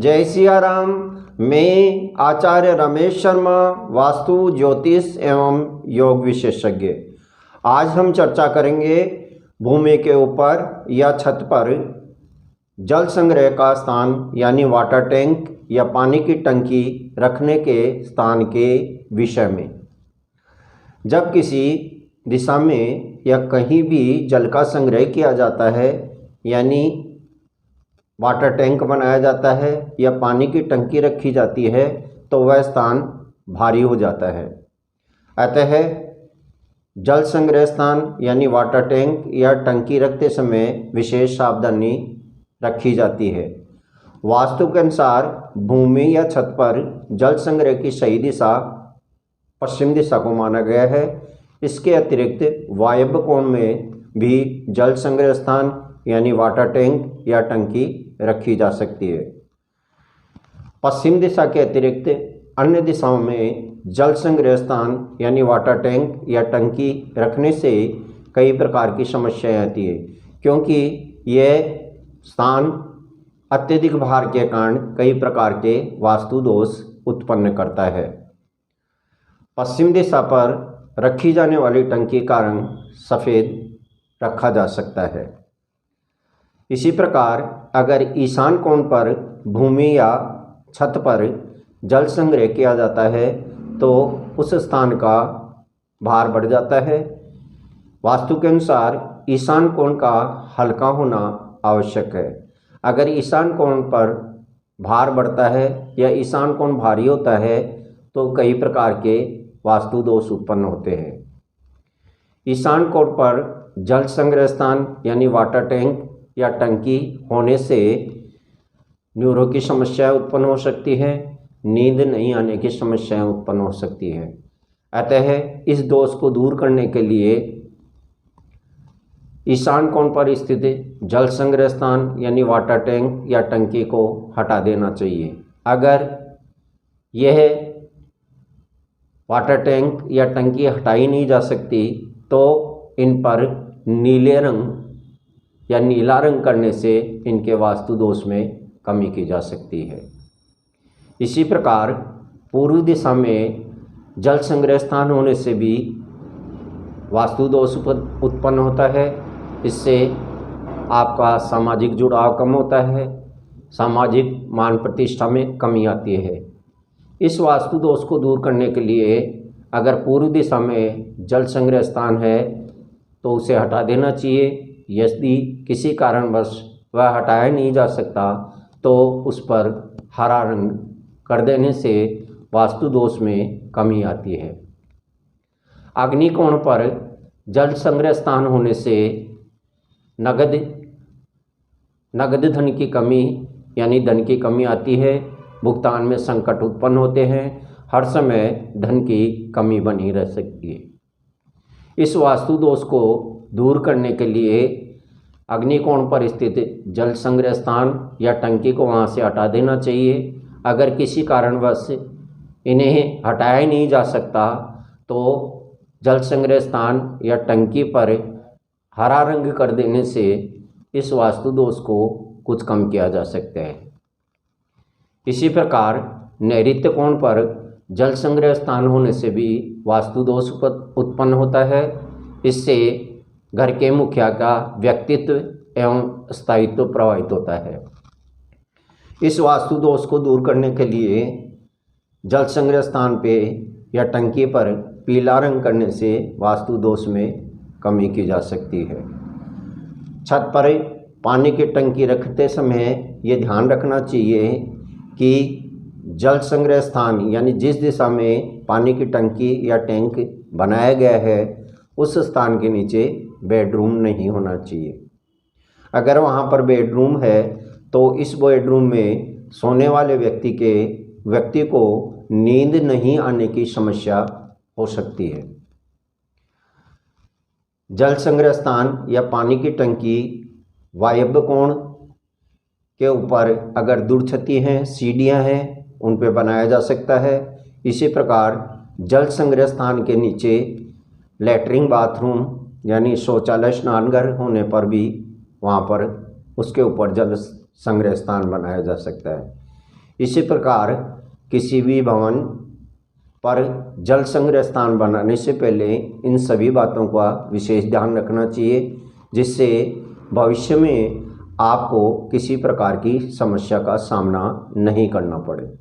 जय सिया राम। मैं आचार्य रमेश शर्मा, वास्तु ज्योतिष एवं योग विशेषज्ञ। आज हम चर्चा करेंगे भूमि के ऊपर या छत पर जल संग्रह का स्थान यानी वाटर टैंक या पानी की टंकी रखने के स्थान के विषय में। जब किसी दिशा में या कहीं भी जल का संग्रह किया जाता है यानी वाटर टैंक बनाया जाता है या पानी की टंकी रखी जाती है तो वह स्थान भारी हो जाता है। अतः जल संग्रह स्थान यानी वाटर टैंक या टंकी रखते समय विशेष सावधानी रखी जाती है। वास्तु के अनुसार भूमि या छत पर जल संग्रह की सही दिशा पश्चिम दिशा को माना गया है। इसके अतिरिक्त वायव्य कोण में भी जल संग्रह स्थान यानी वाटर टैंक या टंकी रखी जा सकती है। पश्चिम दिशा के अतिरिक्त अन्य दिशाओं में जल संग्रह स्थान यानी वाटर टैंक या टंकी रखने से कई प्रकार की समस्याएं आती है, क्योंकि यह स्थान अत्यधिक भार के कारण कई प्रकार के वास्तु दोष उत्पन्न करता है। पश्चिम दिशा पर रखी जाने वाली टंकी का रंग सफ़ेद रखा जा सकता है। इसी प्रकार अगर ईशान कोण पर भूमि या छत पर जल संग्रह किया जाता है तो उस स्थान का भार बढ़ जाता है। वास्तु के अनुसार ईशान कोण का हल्का होना आवश्यक है। अगर ईशान कोण पर भार बढ़ता है या ईशान कोण भारी होता है तो कई प्रकार के वास्तु दोष उत्पन्न होते हैं। ईशान कोण पर जल संग्रह स्थान यानी वाटर टैंक या टंकी होने से न्यूरो की समस्याएं उत्पन्न हो सकती है, नींद नहीं आने की समस्याएं उत्पन्न हो सकती है। अतः इस दोष को दूर करने के लिए ईशान कोण पर स्थित जल संग्रह स्थान यानी वाटर टैंक या टंकी को हटा देना चाहिए। अगर यह वाटर टैंक या टंकी हटाई नहीं जा सकती तो इन पर नीले रंग या नीला रंग करने से इनके वास्तु दोष में कमी की जा सकती है। इसी प्रकार पूर्व दिशा में जल संग्रह स्थान होने से भी वास्तु दोष उत्पन्न होता है। इससे आपका सामाजिक जुड़ाव कम होता है, सामाजिक मान प्रतिष्ठा में कमी आती है। इस वास्तु दोष को दूर करने के लिए अगर पूर्व दिशा में जल संग्रह स्थान है तो उसे हटा देना चाहिए। यदि किसी कारणवश वह हटाया नहीं जा सकता तो उस पर हरा रंग कर देने से वास्तु दोष में कमी आती है। अग्निकोण पर जल संग्रह स्थान होने से नगद धन की कमी यानी धन की कमी आती है। भुगतान में संकट उत्पन्न होते हैं, हर समय धन की कमी बनी रह सकती है। इस वास्तु दोष को दूर करने के लिए अग्निकोण पर स्थित जल संग्रह स्थान या टंकी को वहाँ से हटा देना चाहिए। अगर किसी कारणवश इन्हें हटाया नहीं जा सकता तो जल संग्रह स्थान या टंकी पर हरा रंग कर देने से इस वास्तु दोष को कुछ कम किया जा सकता है। इसी प्रकार नैऋत्य कोण पर जल संग्रह स्थान होने से भी वास्तु दोष उत्पन्न होता है। इससे घर के मुखिया का व्यक्तित्व एवं स्थायित्व प्रभावित होता है। इस वास्तु दोष को दूर करने के लिए जल संग्रह स्थान पे या टंकी पर पीला रंग करने से वास्तु दोष में कमी की जा सकती है। छत पर पानी की टंकी रखते समय ये ध्यान रखना चाहिए कि जल संग्रह स्थान यानी जिस दिशा में पानी की टंकी या टैंक बनाया गया है उस स्थान के नीचे बेडरूम नहीं होना चाहिए। अगर वहाँ पर बेडरूम है तो इस बेडरूम में सोने वाले व्यक्ति को नींद नहीं आने की समस्या हो सकती है। जल संग्रह स्थान या पानी की टंकी वायव्य कोण के ऊपर अगर दुर्छती हैं, सीढ़ियाँ हैं, उन पे बनाया जा सकता है। इसी प्रकार जल संग्रह स्थान के नीचे लैट्रिन बाथरूम यानी शौचालय स्नानघर होने पर भी वहाँ पर उसके ऊपर जल संग्रह स्थान बनाया जा सकता है। इसी प्रकार किसी भी भवन पर जल संग्रह स्थान बनाने से पहले इन सभी बातों का विशेष ध्यान रखना चाहिए, जिससे भविष्य में आपको किसी प्रकार की समस्या का सामना नहीं करना पड़े।